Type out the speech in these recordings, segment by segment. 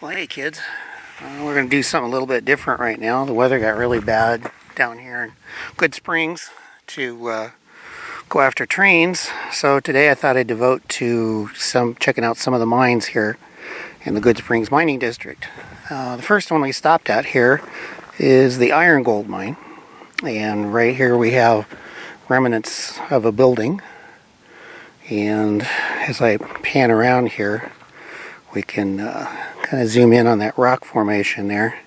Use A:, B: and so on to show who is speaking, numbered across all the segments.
A: Well, hey kids, we're going to do something a little bit different right now. The weather got really bad down here in Goodsprings to go after trains. So today I thought I'd devote to checking out some of the mines here in the Goodsprings Mining District. The first one we stopped at here is the iron gold mine. And right here we have remnants of a building. And as I pan around here, we can kind of zoom in on that rock formation there.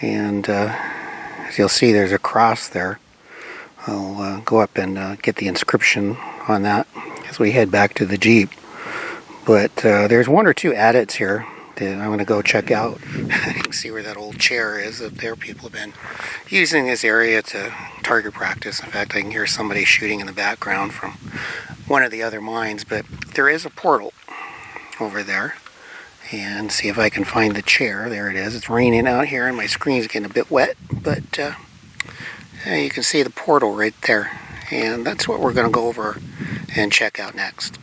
A: And as you'll see, there's a cross there. I'll go up and get the inscription on that as we head back to the Jeep. But there's one or two adits here that I'm going to go check out. You can see where that old chair is up there. People have been using this area to target practice. In fact, I can hear somebody shooting in the background from one of the other mines. But there is a portal over there. And see if I can find the chair. There it is. It's raining out here and my screen's getting a bit wet. But you can see the portal right there. And that's what we're going to go over and check out next.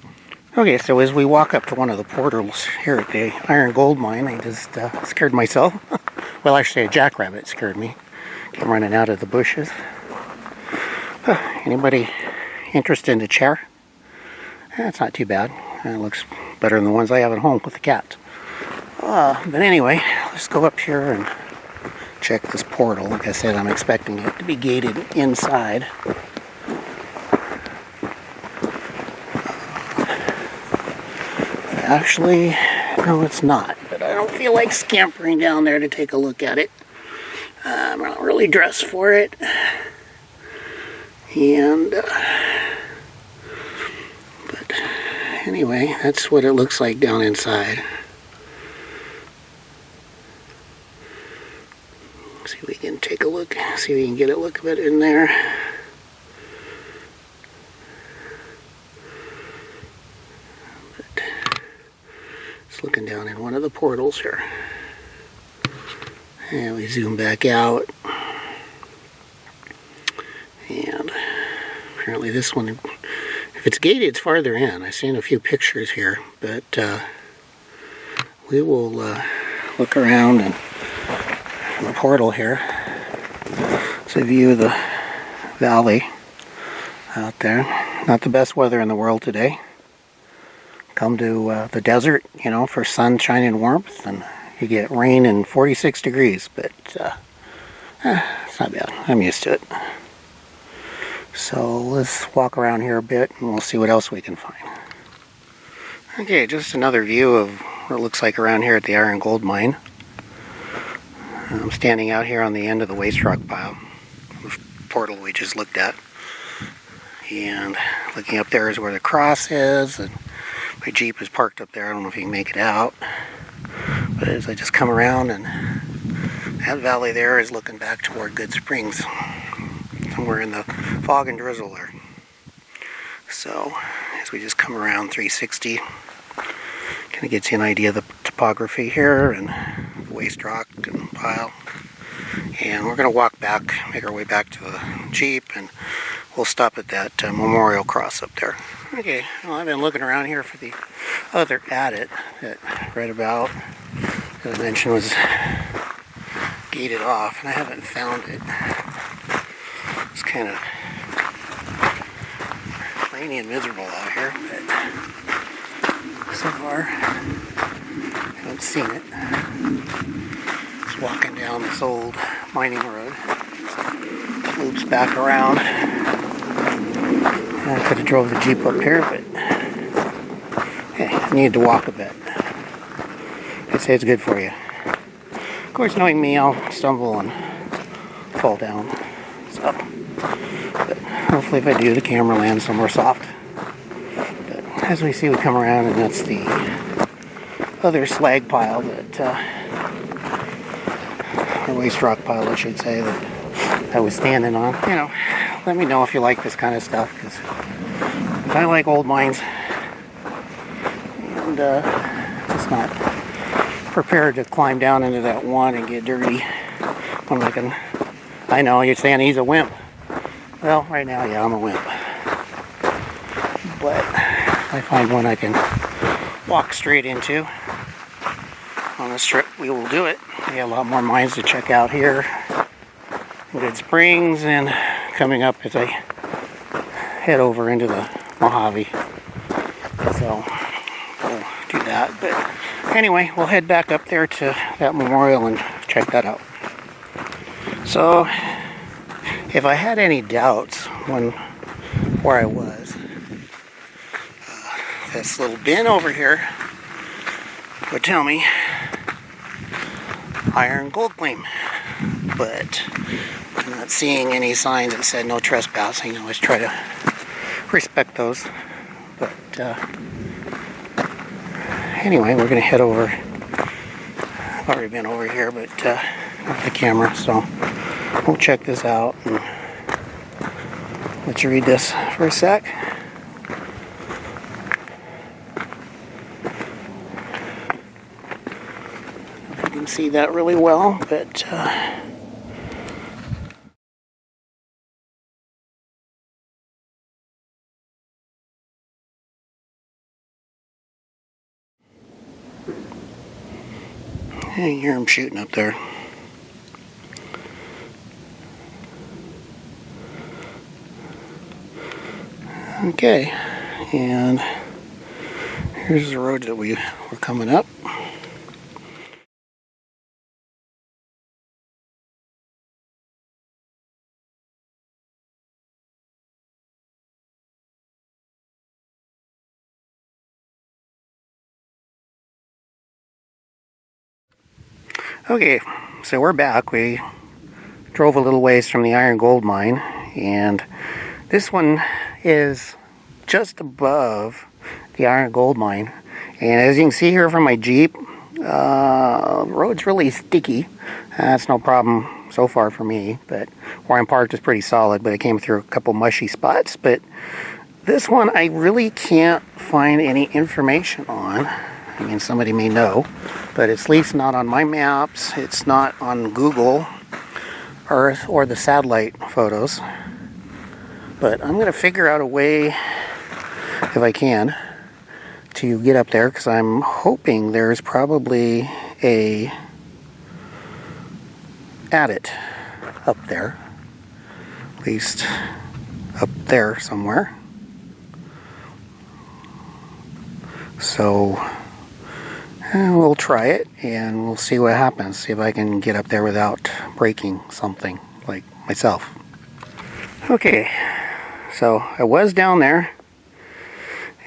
A: Okay, so as we walk up to one of the portals here at the iron gold mine, I just scared myself. Well, actually a jackrabbit scared me. Came running out of the bushes. Anybody interested in the chair? It's not too bad. It looks better than the ones I have at home with the cat. But anyway, let's go up here and check this portal. Like I said, I'm expecting it to be gated inside. Actually, no, it's not. But I don't feel like scampering down there to take a look at it. I'm not really dressed for it. And, but anyway, that's what it looks like down inside. See if we can take a look, see if we can get a look of it in there. But it's looking down in one of the portals here. And we zoom back out. And apparently this one, if it's gated, it's farther in. I've seen a few pictures here, but we will look around and the portal here. It's a view of the valley out there. Not the best weather in the world today. Come to the desert, you know, for sunshine and warmth, and you get rain and 46 degrees, but it's not bad. I'm used to it. So let's walk around here a bit and we'll see what else we can find. Okay, just another view of what it looks like around here at the iron gold mine. I'm standing out here on the end of the waste rock pile, the portal we just looked at. And looking up there is where the cross is, and my Jeep is parked up there. I don't know if you can make it out. But as I just come around, and that valley there is looking back toward Goodsprings, somewhere in the fog and drizzle there. So as we just come around 360, kind of gets you an idea of the topography here and the waste rock and pile. And we're going to walk back, make our way back to the Jeep, and we'll stop at that memorial cross up there. Okay, well, I've been looking around here for the other adit that I read about, that I mentioned was gated off, and I haven't found it. It's kind of rainy and miserable out here, but so far I haven't seen it. Just walking down this old mining road. Loops back around. I could have drove the Jeep up here, but hey, I needed to walk a bit. I'd say it's good for you. Of course, knowing me, I'll stumble and fall down. So, but hopefully if I do, the camera lands somewhere soft. But as we see, we come around, and that's the other slag pile that, or waste rock pile, I should say, that I was standing on. You know, let me know if you like this kind of stuff, because I like old mines, and just not prepared to climb down into that one and get dirty when I know you're saying he's a wimp. Well, right now, yeah, I'm a wimp. But I find one I can walk straight into on the strip, we will do it. We have a lot more mines to check out here. Goodsprings, and coming up as I head over into the Mojave. So we'll do that. But anyway, we'll head back up there to that memorial and check that out. So if I had any doubts where I was, this little bin over here would tell me iron gold claim, but I'm not seeing any signs that said no trespassing. I always try to respect those. But anyway, we're going to head over. I've already been over here, but not with the camera, so we'll check this out and let you read this for a sec. You can see that really well, but you hear them shooting up there. Okay, and here's the road that we were coming up. Okay, so we're back. We drove a little ways from the iron gold mine, and this one is just above the iron gold mine. And as you can see here from my Jeep, the road's really sticky. That's no problem so far for me, but where I'm parked is pretty solid, but I came through a couple mushy spots. But this one I really can't find any information on. I mean, somebody may know, but it's at least not on my maps. It's not on Google Earth or the satellite photos. But I'm going to figure out a way, if I can, to get up there, because I'm hoping there's probably a adit up there, at least up there somewhere. So we'll try it and we'll see what happens. See if I can get up there without breaking something like myself. Okay, so I was down there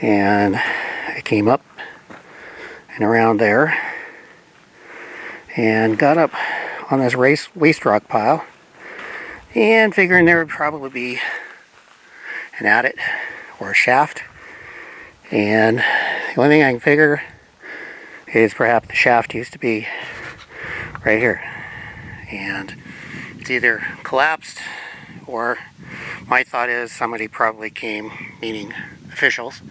A: and I came up and around there and got up on this waste rock pile and figuring there would probably be an adit or a shaft, and the only thing I can figure is perhaps the shaft used to be right here, and it's either collapsed, or my thought is somebody probably came, meaning officials,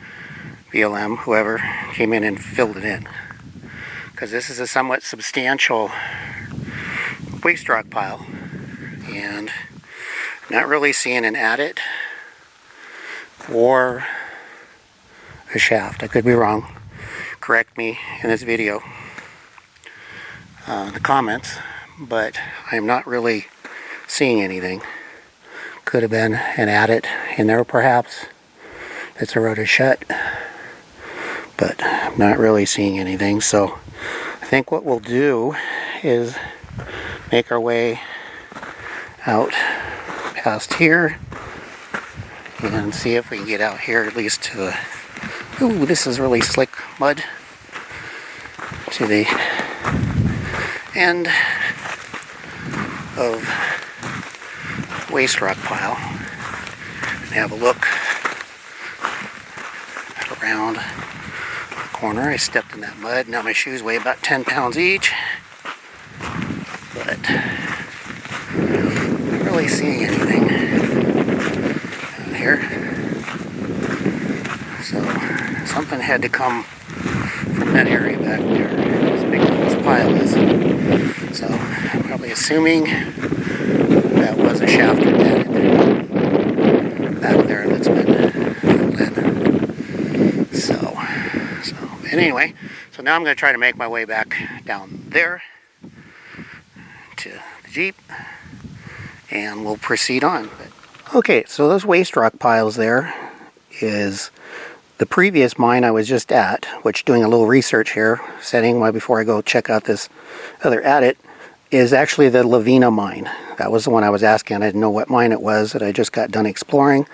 A: BLM, whoever, came in and filled it in, because this is a somewhat substantial waste rock pile, and not really seeing an adit or a shaft. I could be wrong. Correct me in this video, in the comments, but I'm not really seeing anything. Could have been an adit in there perhaps that's eroded shut, but I'm not really seeing anything. So I think what we'll do is make our way out past here and see if we can get out here at least to the, ooh, this is really slick mud, to the end of waste rock pile and have a look around the corner. I stepped in that mud. Now my shoes weigh about 10 pounds each, but not really seeing anything out here. So something had to come from that area back there, as big as this pile is. So I'm probably assuming that was a shaft or adit back there that's been filled in. So anyway, so now I'm going to try to make my way back down there to the Jeep, and we'll proceed on. Okay, so those waste rock piles there is the previous mine I was just at, which, doing a little research here, setting why before I go check out this other adit, is actually the Lavina mine. That was the one I was asking. I didn't know what mine it was that I just got done exploring.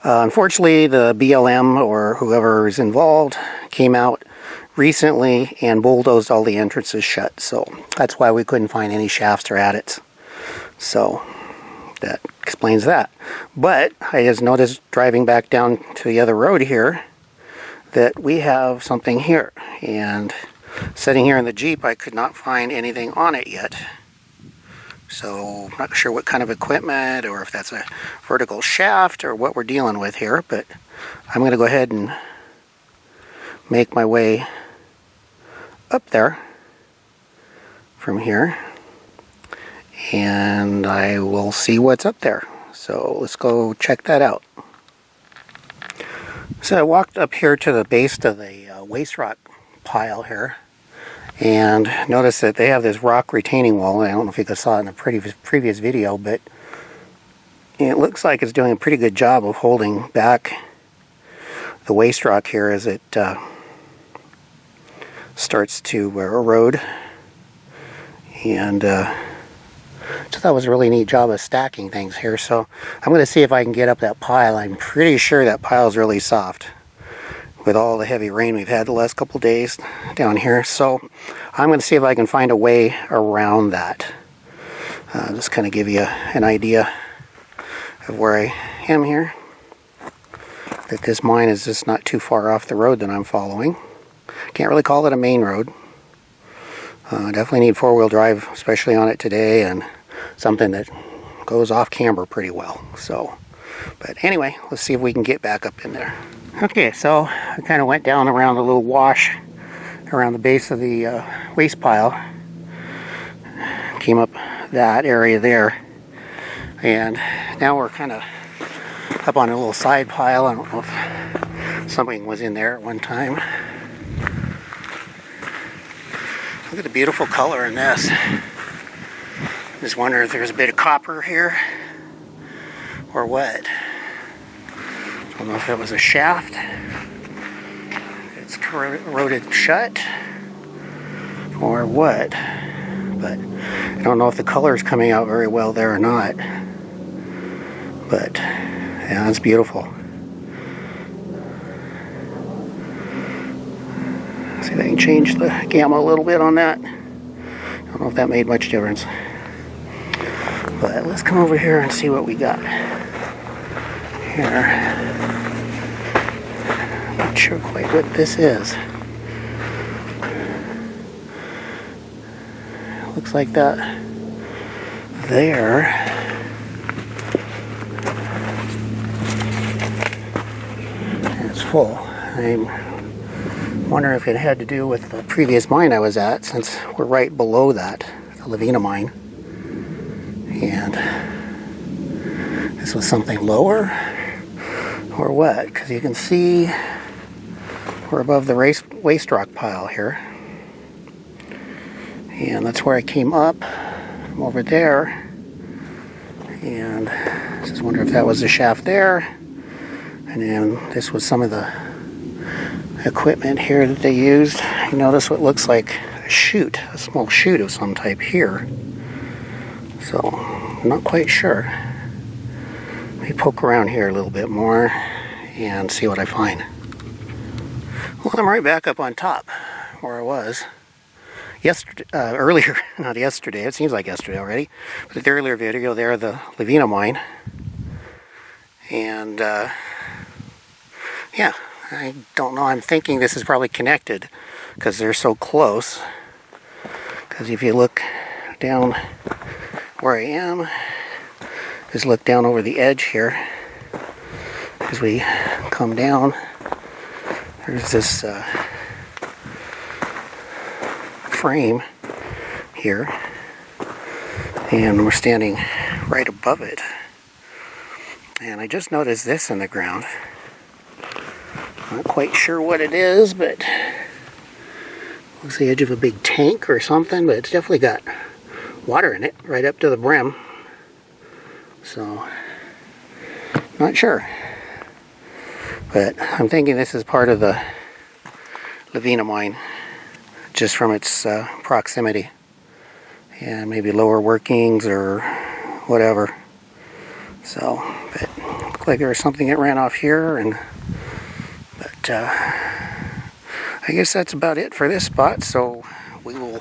A: Unfortunately, the BLM or whoever is involved came out recently and bulldozed all the entrances shut. So that's why we couldn't find any shafts or adits. So that explains that. But I just noticed driving back down to the other road here that we have something here. And sitting here in the Jeep, I could not find anything on it yet. So I'm not sure what kind of equipment, or if that's a vertical shaft or what we're dealing with here, but I'm going to go ahead and make my way up there from here, and I will see what's up there. So let's go check that out. So I walked up here to the base of the waste rock pile here, and notice that they have this rock retaining wall. I don't know if you guys saw it in a previous video, but it looks like it's doing a pretty good job of holding back the waste rock here as it starts to erode. And so that was a really neat job of stacking things here. So I'm going to see if I can get up that pile. I'm pretty sure that pile is really soft with all the heavy rain we've had the last couple days down here. So I'm going to see if I can find a way around that. Just kind of give you an idea of where I am here. That this mine is just not too far off the road that I'm following. Can't really call it a main road. Definitely need four-wheel drive, especially on it today, and something that goes off camber pretty well. So, but anyway, let's see if we can get back up in there. Okay, so I kind of went down around a little wash around the base of the waste pile. Came up that area there, and now we're kind of up on a little side pile. I don't know if something was in there at one time. Look at the beautiful color in this. Just wonder if there's a bit of copper here or what. I don't know if that was a shaft. It's corroded shut or what. But I don't know if the color is coming out very well there or not. But yeah, that's beautiful. See if I can change the gamma a little bit on that. I don't know if that made much difference. But let's come over here and see what we got here. Not sure quite what this is. Looks like that there. It's full. I'm wondering if it had to do with the previous mine I was at, since we're right below that, the Lavina mine. And this was something lower or what, because you can see we're above the waste rock pile here, and that's where I came up from over there. And I just wonder if that was the shaft there, and then this was some of the equipment here that they used. You notice what looks like a chute, a small chute of some type here. So I'm not quite sure. Let me poke around here a little bit more and see what I find. Well, I'm right back up on top where I was yesterday, earlier, not yesterday, it seems like yesterday already, but the earlier video there, the Lavina mine. And yeah, I don't know, I'm thinking this is probably connected because they're so close. Because if you look down where I am, just look down over the edge here. As we come down, there's this frame here, and we're standing right above it. And I just noticed this in the ground. Not quite sure what it is, but Looks the edge of a big tank or something, but it's definitely got water in it right up to the brim. So, not sure. But I'm thinking this is part of the Lavina mine, just from its proximity. And maybe lower workings or whatever. So, but looked like there was something that ran off here, but I guess that's about it for this spot. So we will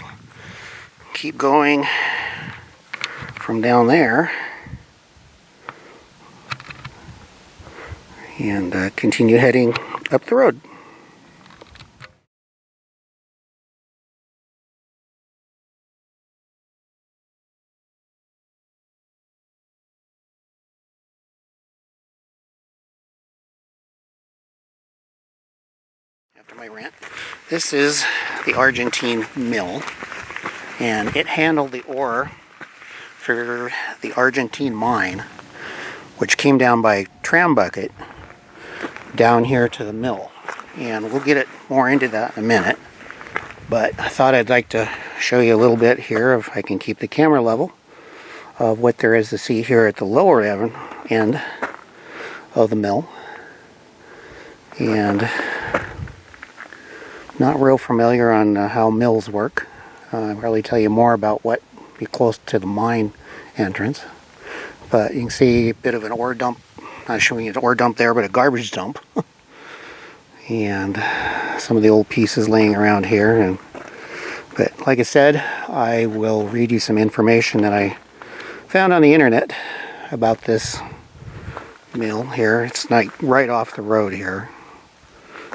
A: keep going from down there and continue heading up the road. After my rant, this is the Argentine mill, and it handled the ore for the Argentine mine, which came down by tram bucket down here to the mill. And we'll get it more into that in a minute, but I thought I'd like to show you a little bit here, if I can keep the camera level, of what there is to see here at the lower end of the mill. And not real familiar on how mills work. I'll probably tell you more about what be close to the mine entrance. But you can see a bit of an ore dump. Not showing you an ore dump there, but a garbage dump. And some of the old pieces laying around here. But like I said, I will read you some information that I found on the internet about this mill here. It's like right off the road here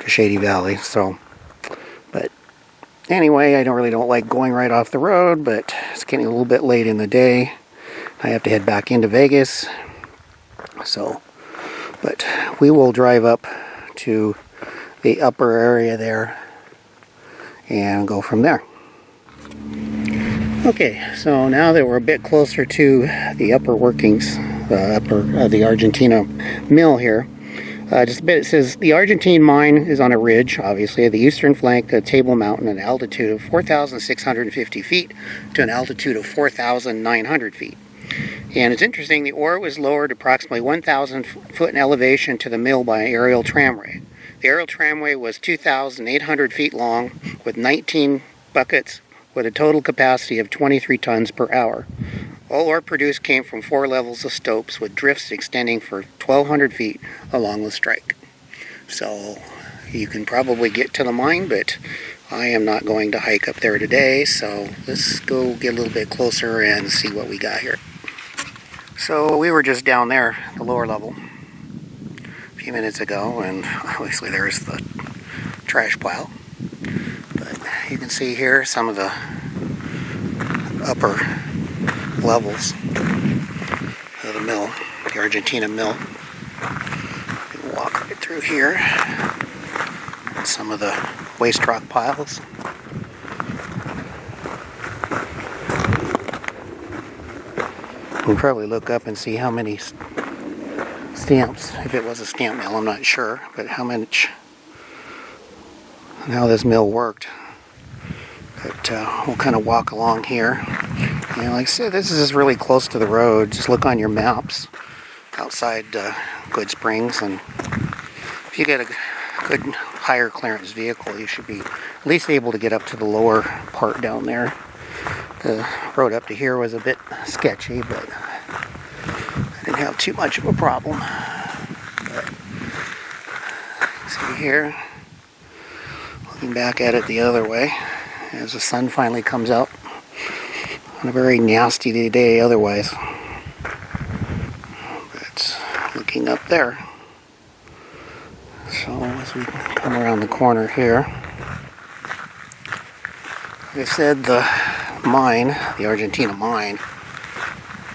A: to Shady Valley. So, but anyway, I really don't like going right off the road, but it's getting a little bit late in the day. I have to head back into Vegas. So, but we will drive up to the upper area there and go from there. Okay, so now that we're a bit closer to the upper workings, the Argentina mill here, just a bit, it says the Argentine mine is on a ridge, obviously, at the eastern flank of Table Mountain at an altitude of 4,650 feet to an altitude of 4,900 feet. And it's interesting, the ore was lowered approximately 1,000 foot in elevation to the mill by an aerial tramway. The aerial tramway was 2,800 feet long with 19 buckets with a total capacity of 23 tons per hour. All ore produced came from 4 levels of stopes with drifts extending for 1,200 feet along the strike. So you can probably get to the mine, but I am not going to hike up there today, so let's go get a little bit closer and see what we got here. So we were just down there, the lower level, a few minutes ago, and obviously there's the trash pile. But you can see here some of the upper levels of the mill, the Argentina mill. You can walk right through here. And some of the waste rock piles. We'll probably look up and see how many stamps, if it was a stamp mill, I'm not sure, but how this mill worked. But we'll kind of walk along here. And like I said, this is just really close to the road. Just look on your maps outside Goodsprings, and if you get a good higher clearance vehicle, you should be at least able to get up to the lower part down there. The road up to here was a bit sketchy, but I didn't have too much of a problem. But see here, looking back at it the other way, as the sun finally comes out on a very nasty day otherwise. But looking up there. So as we come around the corner here, like I said, the mine, the Argentina mine,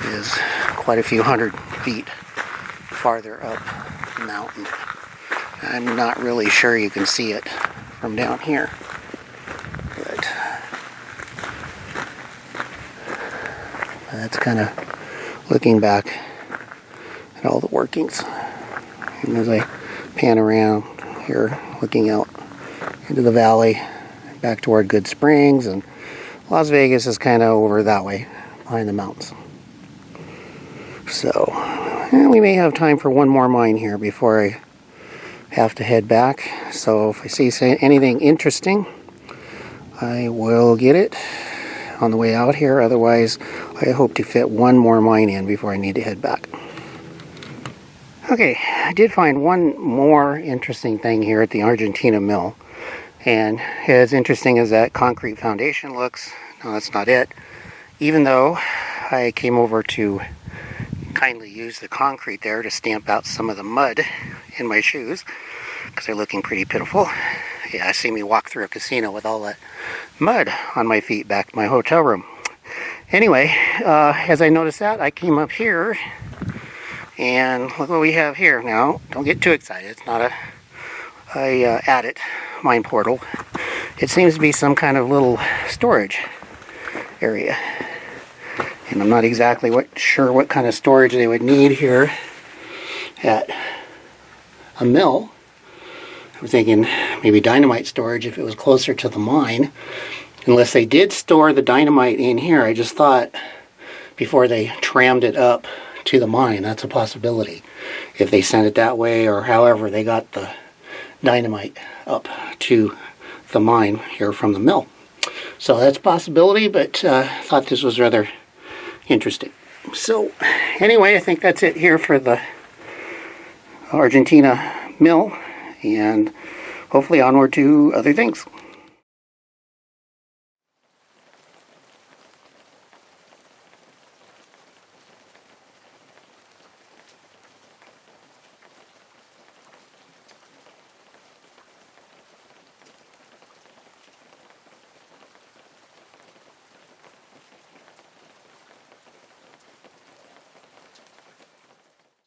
A: is quite a few hundred feet farther up the mountain. I'm not really sure you can see it from down here, but that's kind of looking back at all the workings. And as I pan around here, looking out into the valley back toward Goodsprings, and Las Vegas is kind of over that way, behind the mountains. So, we may have time for one more mine here before I have to head back. So if I see anything interesting, I will get it on the way out here. Otherwise, I hope to fit one more mine in before I need to head back. Okay, I did find one more interesting thing here at the Argentina mill. And as interesting as that concrete foundation looks, no, that's not it. Even though I came over to kindly use the concrete there to stamp out some of the mud in my shoes, because they're looking pretty pitiful. Yeah, see me walk through a casino with all that mud on my feet back to my hotel room. Anyway, as I noticed that, I came up here, and look what we have here. Now, don't get too excited. It's not a added mine portal. It seems to be some kind of little storage area. And I'm not exactly sure what kind of storage they would need here at a mill. I was thinking maybe dynamite storage if it was closer to the mine. Unless they did store the dynamite in here. I just thought before they trammed it up to the mine, that's a possibility. If they sent it that way, or however they got the dynamite up to the mine here from the mill. So that's a possibility, but I thought this was rather interesting. So anyway, I think that's it here for the Argentina mill, and hopefully onward to other things.